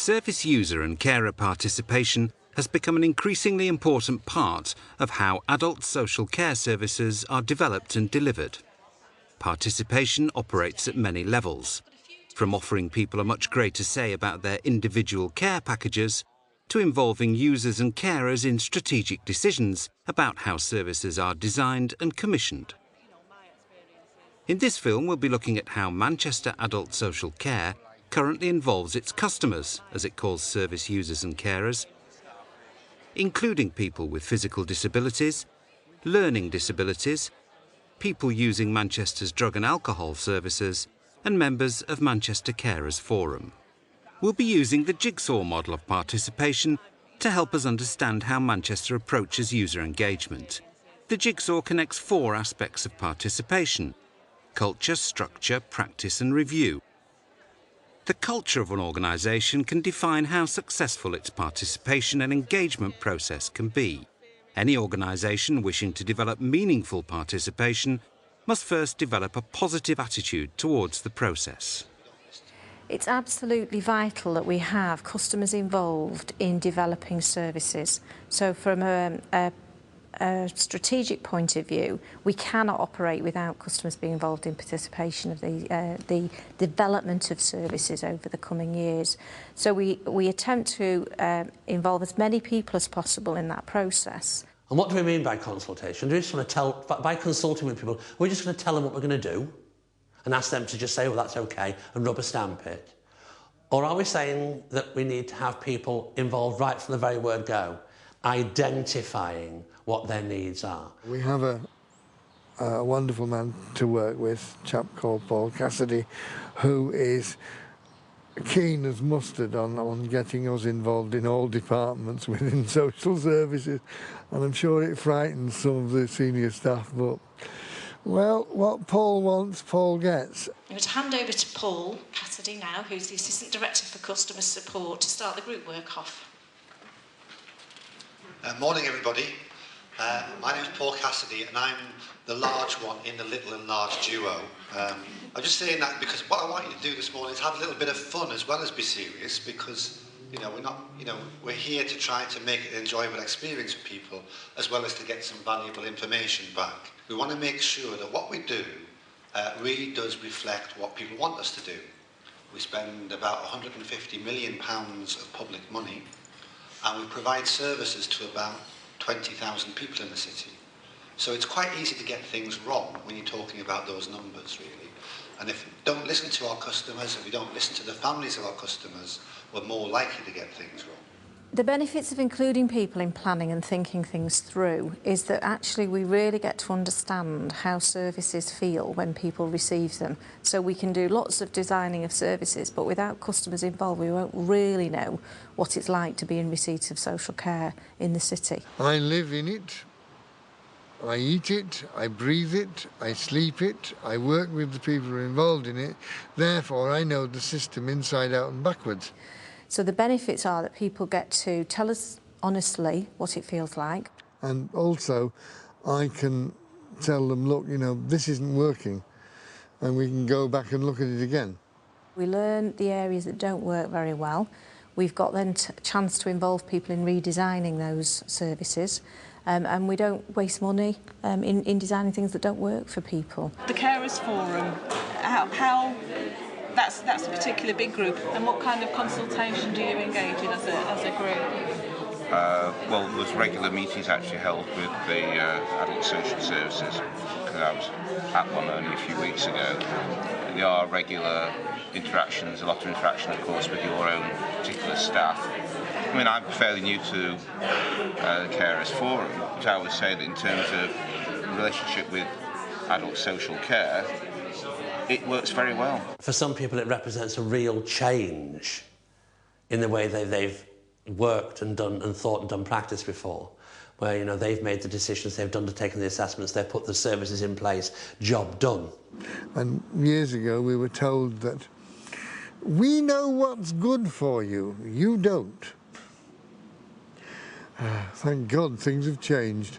Service user and carer participation has become an increasingly important part of how adult social care services are developed and delivered. Participation operates at many levels, from offering people a much greater say about their individual care packages to involving users and carers in strategic decisions about how services are designed and commissioned. In this film, we'll be looking at how Manchester Adult Social Care currently involves its customers, as it calls service users and carers, including people with physical disabilities, learning disabilities, people using Manchester's drug and alcohol services, and members of Manchester Carers Forum. We'll be using the jigsaw model of participation to help us understand how Manchester approaches user engagement. The jigsaw connects 4 aspects of participation: culture, structure, practice and review. The culture of an organisation can define how successful its participation and engagement process can be. Any organisation wishing to develop meaningful participation must first develop a positive attitude towards the process. It's absolutely vital that we have customers involved in developing services. So from a strategic point of view, we cannot operate without customers being involved in participation of the development of services over the coming years. So we attempt to involve as many people as possible in that process. And what do we mean by consultation? Do we just want to tell, by consulting with people, we're just going to tell them what we're going to do and ask them to just say, well, that's okay, and rubber stamp it? Or are we saying that we need to have people involved right from the very word go, identifying what their needs are? We have a wonderful man to work with, a chap called Paul Cassidy, who is keen as mustard on getting us involved in all departments within social services, and I'm sure it frightens some of the senior staff, but, well, what Paul wants, Paul gets. I'm going to hand over to Paul Cassidy now, who's the Assistant Director for Customer Support, to start the group work off. Morning everybody, my name is Paul Cassidy and I'm the large one in the little and large duo. I'm just saying that because what I want you to do this morning is have a little bit of fun as well as be serious, because we're here to try to make it an enjoyable experience for people as well as to get some valuable information back. We want to make sure that what we do really does reflect what people want us to do. We spend about £150 million of public money, and we provide services to about 20,000 people in the city. So it's quite easy to get things wrong when you're talking about those numbers, really. And if we don't listen to our customers, if we don't listen to the families of our customers, we're more likely to get things wrong. The benefits of including people in planning and thinking things through is that actually we really get to understand how services feel when people receive them. So we can do lots of designing of services, but without customers involved, we won't really know what it's like to be in receipt of social care in the city. I live in it, I eat it, I breathe it, I sleep it, I work with the people who are involved in it, therefore I know the system inside out and backwards. So the benefits are that people get to tell us honestly what it feels like. And also, I can tell them, look, this isn't working, and we can go back and look at it again. We learn the areas that don't work very well. We've got then a chance to involve people in redesigning those services, and we don't waste money in designing things that don't work for people. The Carers Forum, how that's a particular big group, and what kind of consultation do you engage in as a group? Well, there's regular meetings actually held with the adult social services, because I was at one only a few weeks ago. There are regular interactions, a lot of interaction, of course, with your own particular staff. I mean, I'm fairly new to the Carers Forum, which I would say that in terms of relationship with adult social care, it works very well. For some people it represents a real change in the way they've worked and done and thought and done practice before, where they've made the decisions, they've undertaken the assessments, they've put the services in place, job done. And years ago we were told that we know what's good for you, you don't. Thank God things have changed.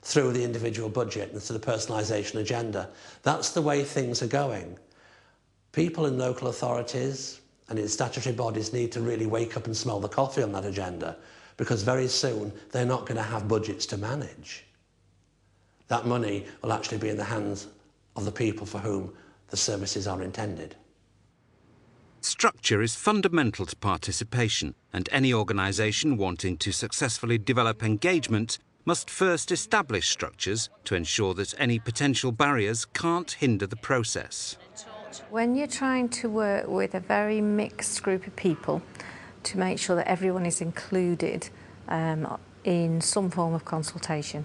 Through the individual budget and through the personalisation agenda. That's the way things are going. People in local authorities and in statutory bodies need to really wake up and smell the coffee on that agenda, because very soon they're not going to have budgets to manage. That money will actually be in the hands of the people for whom the services are intended. Structure is fundamental to participation, and any organisation wanting to successfully develop engagement must first establish structures to ensure that any potential barriers can't hinder the process. When you're trying to work with a very mixed group of people to make sure that everyone is included in some form of consultation,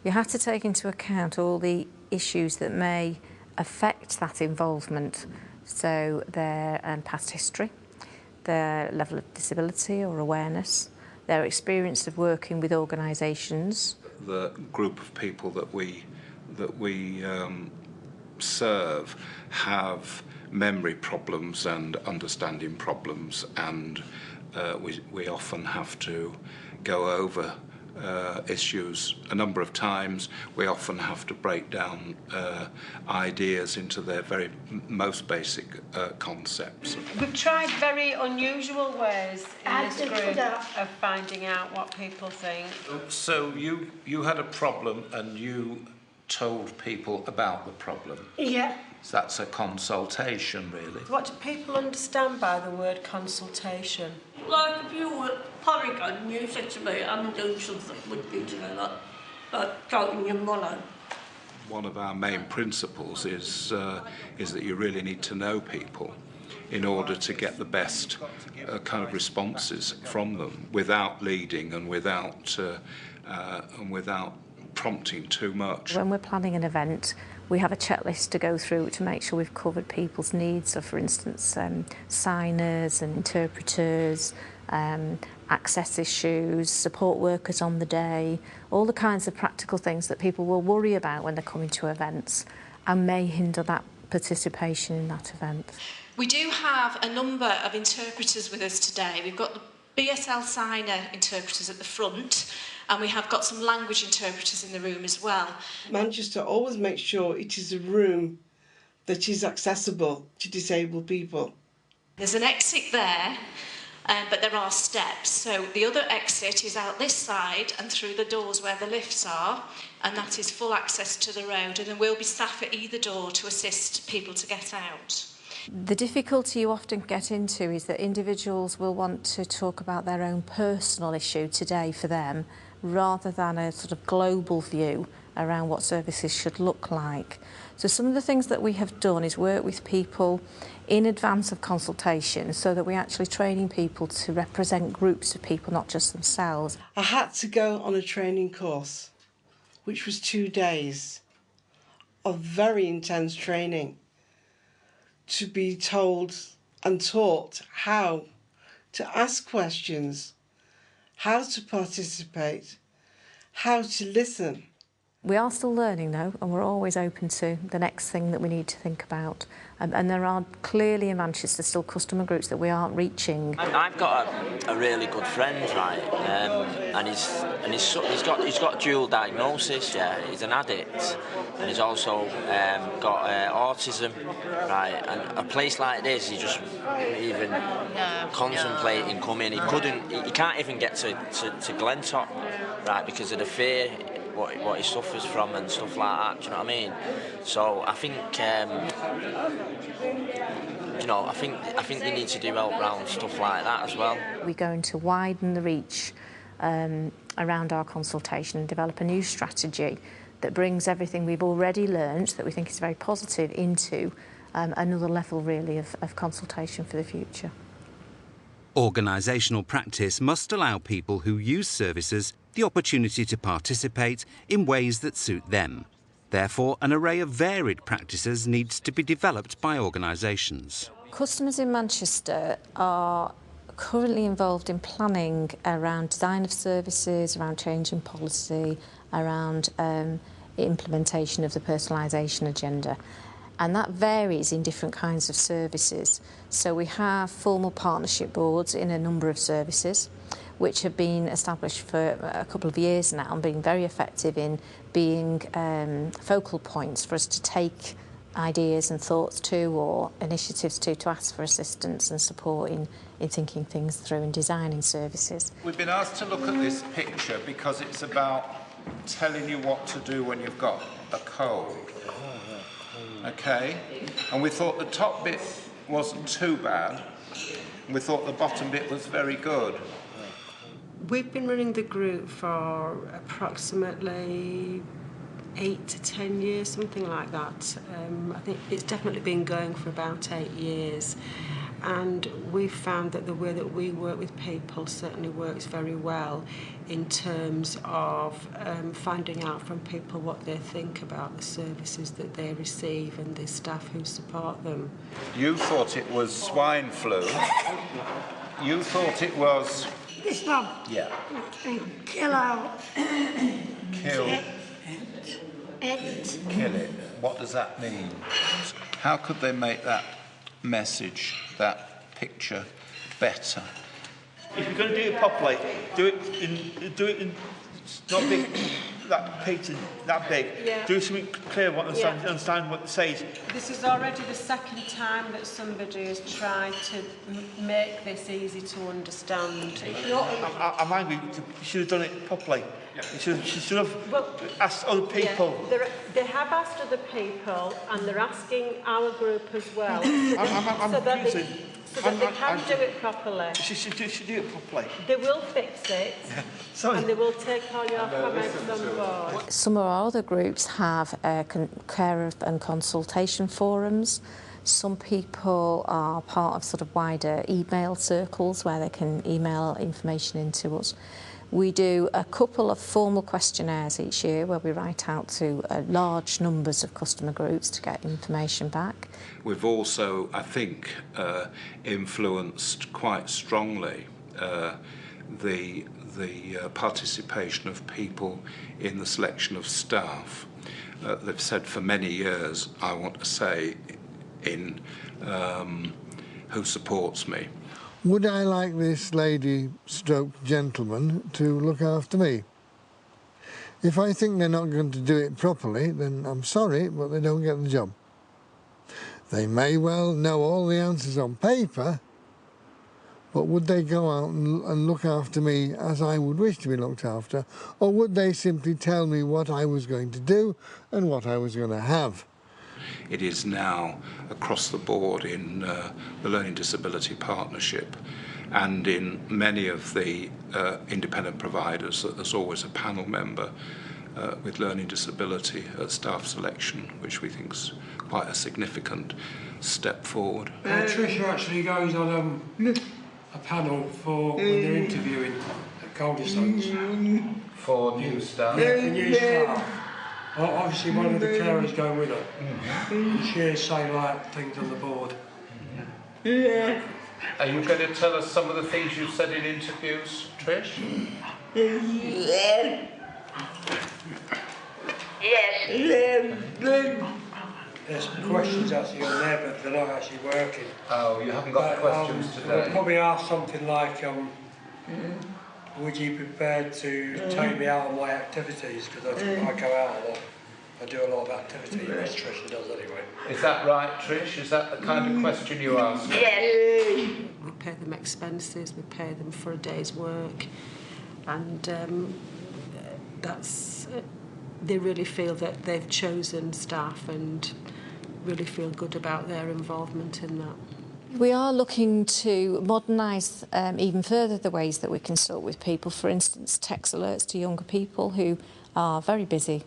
you have to take into account all the issues that may affect that involvement. So their past history, their level of disability or awareness, their experience of working with organisations. The group of people that we serve have memory problems and understanding problems, and we often have to go over issues a number of times. We often have to break down ideas into their very most basic concepts. We've tried very unusual ways in this group of finding out what people think. So you had a problem and you told people about the problem? Yeah. So that's a consultation, really. What do people understand by the word consultation? Like if you were Polygon and you said to me, I'm doing something with you together, like coating your mollo. One of our main principles is that you really need to know people in order to get the best kind of responses from them without leading and without prompting too much. When we're planning an event, we have a checklist to go through to make sure we've covered people's needs. So, for instance, signers and interpreters, access issues, support workers on the day, all the kinds of practical things that people will worry about when they're coming to events and may hinder that participation in that event. We do have a number of interpreters with us today. We've got the BSL signer interpreters at the front, and we have got some language interpreters in the room as well. Manchester always makes sure it is a room that is accessible to disabled people. There's an exit there, but there are steps. So the other exit is out this side and through the doors where the lifts are, and that is full access to the road, and there will be staff at either door to assist people to get out. The difficulty you often get into is that individuals will want to talk about their own personal issue today for them, rather than a sort of global view around what services should look like. So some of the things that we have done is work with people in advance of consultation so that we're actually training people to represent groups of people, not just themselves. I had to go on a training course, which was 2 days of very intense training, to be told and taught how to ask questions, how to participate, how to listen. We are still learning though, and we're always open to the next thing that we need to think about. And there are clearly in Manchester still customer groups that we aren't reaching. I've got a really good friend, right, and he's got dual diagnosis. Yeah, he's an addict, and he's also got autism, right. And a place like this, he just even contemplating coming. He can't even get to Glentop, right, because of the fear. What he suffers from and stuff like that, do you know what I mean? So I think, I think they need to do help around stuff like that as well. We're going to widen the reach around our consultation and develop a new strategy that brings everything we've already learned that we think is very positive into another level really of consultation for the future. Organisational practice must allow people who use services the opportunity to participate in ways that suit them. Therefore, an array of varied practices needs to be developed by organisations. Customers in Manchester are currently involved in planning around design of services, around change in policy, around implementation of the personalisation agenda. And that varies in different kinds of services. So we have formal partnership boards in a number of services, which have been established for a couple of years now and been very effective in being focal points for us to take ideas and thoughts to, or initiatives to ask for assistance and support in thinking things through and designing services. We've been asked to look at this picture because it's about telling you what to do when you've got a cold. Okay? And we thought the top bit wasn't too bad. We thought the bottom bit was very good. We've been running the group for approximately 8 to 10 years, something like that. I think it's definitely been going for about 8 years. And we've found that the way that we work with people certainly works very well in terms of finding out from people what they think about the services that they receive and the staff who support them. You thought it was swine flu. You thought it was... This one. Yeah. Kill out. Kill. It. Kill it. What does that mean? How could they make that message, that picture, better? If you're going to do it properly, do it in not big, that picture, that big. Yeah. Do something clear, understand what it says. This is already the second time that somebody has tried to make this easy to understand. I'm angry. You should have done it properly. You should have asked other people. Yeah, they have asked other people, and they're asking our group as well, I'm so that they can do it properly. You should do it properly. They will fix it, and they will take all your comments on board. Some of our other groups have care and consultation forums. Some people are part of sort of wider email circles where they can email information into us. We do a couple of formal questionnaires each year where we write out to large numbers of customer groups to get information back. We've also, I think, influenced quite strongly the participation of people in the selection of staff. They've said for many years, I want to say, in who supports me. Would I like this lady stroke gentleman to look after me? If I think they're not going to do it properly, then I'm sorry, but they don't get the job. They may well know all the answers on paper, but would they go out and look after me as I would wish to be looked after, or would they simply tell me what I was going to do and what I was going to have? It is now across the board in the Learning Disability Partnership and in many of the independent providers that there's always a panel member with learning disability at staff selection, which we think is quite a significant step forward. Tricia actually goes on a panel for when they're interviewing at Delisted. For new staff? Yeah, for new staff. Obviously one of the carers go with her. And she'll say like things on the board. Yeah. Are you going to tell us some of the things you've said in interviews, Trish? Yes. There's questions actually on there, but they're not actually working. Oh, you haven't got the questions today? I'll probably ask something like, would you be prepared to take me out on my activities? Because I go out a lot. I do a lot of activity, as Tricia does anyway. Is that right, Trish? Is that the kind of question you ask? Yes. We pay them expenses, we pay them for a day's work, and they really feel that they've chosen staff and really feel good about their involvement in that. We are looking to modernise even further the ways that we consult with people. For instance, text alerts to younger people who are very busy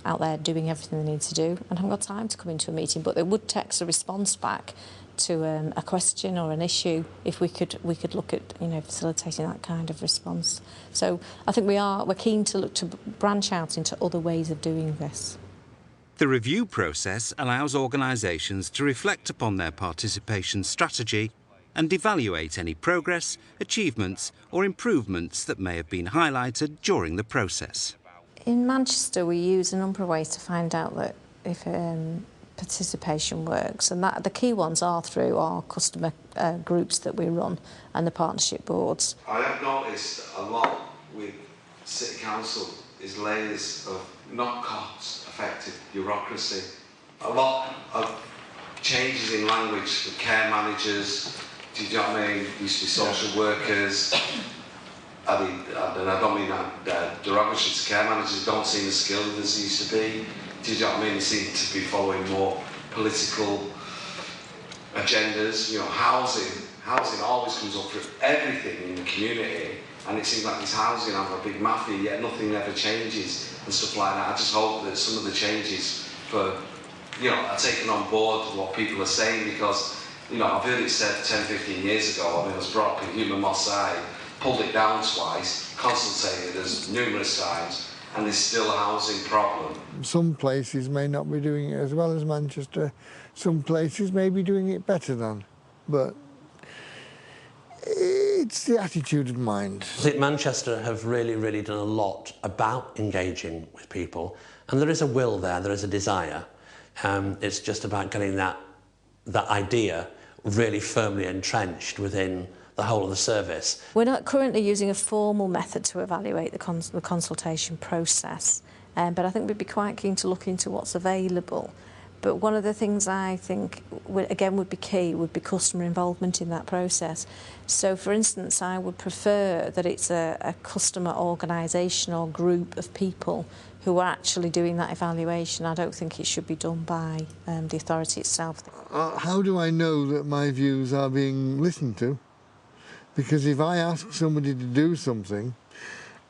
out there doing everything they need to do and haven't got time to come into a meeting, but they would text a response back to a question or an issue if we could look at facilitating that kind of response. So I think we're keen to look to branch out into other ways of doing this. The review process allows organisations to reflect upon their participation strategy and evaluate any progress, achievements or improvements that may have been highlighted during the process. In Manchester, we use a number of ways to find out that if participation works, and that the key ones are through our customer groups that we run and the partnership boards. I have noticed a lot with City Council is layers of not cost-effective bureaucracy a lot of changes in language, the care managers, do you know what I mean? Used to be social workers. I mean, and I don't mean that derogatory to care managers, don't seem as skilled as they used to be. Do you know what I mean? They seem to be following more political agendas. You know, housing always comes up for everything in the community, and it seems like this housing have a big mafia, yet nothing ever changes and stuff like that. I just hope that some of the changes are taken on board what people are saying, because, you know, I've heard it said 10, 15 years ago. I mean, I was brought up in Human Moss Side, pulled it down twice, consultated us numerous times, and there's still a housing problem. Some places may not be doing it as well as Manchester. Some places may be doing it better than, but it's the attitude of mind. I think Manchester have really done a lot about engaging with people, and there is a will there, there is a desire. It's just about getting that idea really firmly entrenched within the whole of the service. We're not currently using a formal method to evaluate the consultation process, but I think we'd be quite keen to look into what's available. But one of the things I think, would be key, would be customer involvement in that process. So, for instance, I would prefer that it's a customer organisation or group of people who are actually doing that evaluation. I don't think it should be done by the authority itself. How do I know that my views are being listened to? Because if I ask somebody to do something,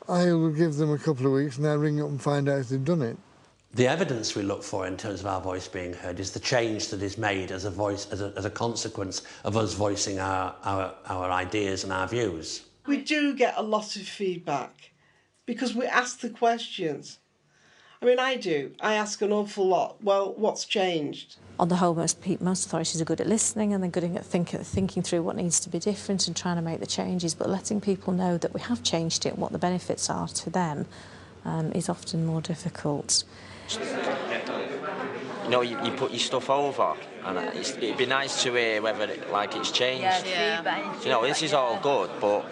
I will give them a couple of weeks and I ring up and find out if they've done it. The evidence we look for in terms of our voice being heard is the change that is made as a consequence of us voicing our ideas and our views. We do get a lot of feedback because we ask the questions. I mean, I do. I ask an awful lot. Well, what's changed? On the whole, most authorities are good at listening and they're good at thinking through what needs to be different and trying to make the changes, but letting people know that we have changed it and what the benefits are to them is often more difficult. You know, you put your stuff over, and it'd be nice to hear whether it's changed. Yeah. You know, this is all good, but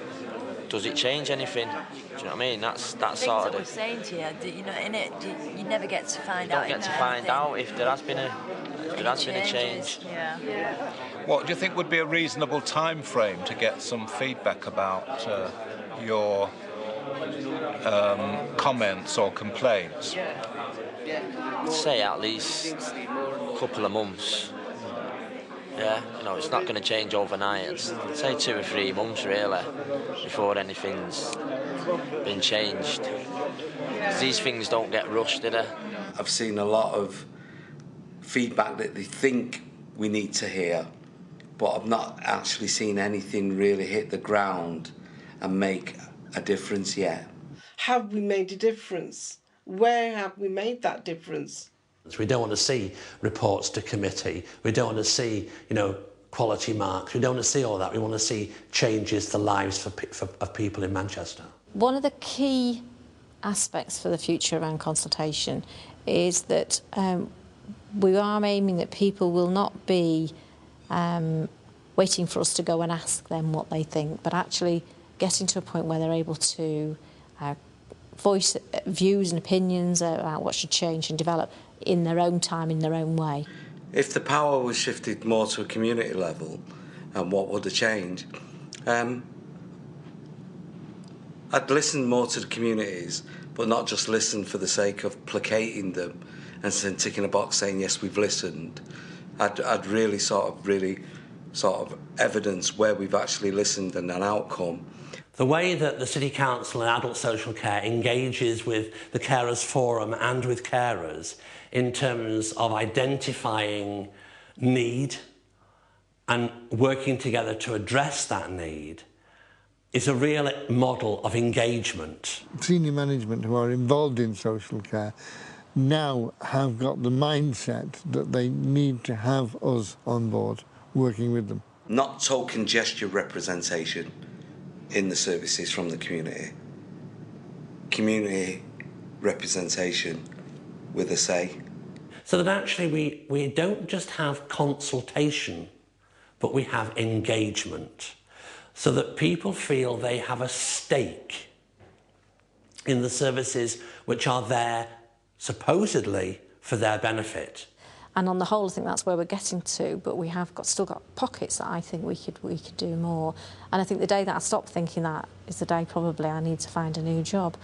does it change anything? Do you know what I mean? That's sort of. That we're saying to you, you know, in it, you never get to find out. You don't get to find out if there has been a change. Yeah. What do you think would be a reasonable time frame to get some feedback about your comments or complaints? I'd say at least a couple of months. Yeah, you know, it's not going to change overnight. I'd say 2 or 3 months really before anything's been changed. 'Cause these things don't get rushed, do they? I've seen a lot of feedback that they think we need to hear, but I've not actually seen anything really hit the ground and make a difference yet. Have we made a difference? Where have we made that difference? We don't want to see reports to committee. We don't want to see, you know, quality marks. We don't want to see all that. We want to see changes to lives of people in Manchester. One of the key aspects for the future around consultation is that we are aiming that people will not be waiting for us to go and ask them what they think, but actually getting to a point where they're able to voice views and opinions about what should change and develop in their own time, in their own way. If the power was shifted more to a community level, and what would have changed? I'd listen more to the communities, but not just listen for the sake of placating them and then ticking a box saying, yes, we've listened. I'd really sort of evidence where we've actually listened and an outcome. The way that the City Council and Adult Social Care engages with the Carers Forum and with carers in terms of identifying need and working together to address that need is a real model of engagement. Senior management who are involved in social care now have got the mindset that they need to have us on board working with them. Not token gesture representation in the services from the community. Community representation with a say. So that actually we don't just have consultation, but we have engagement, so that people feel they have a stake in the services which are there supposedly for their benefit. And on the whole, I think that's where we're getting to, but we have still got pockets that I think we could do more. And I think the day that I stop thinking that is the day probably I need to find a new job.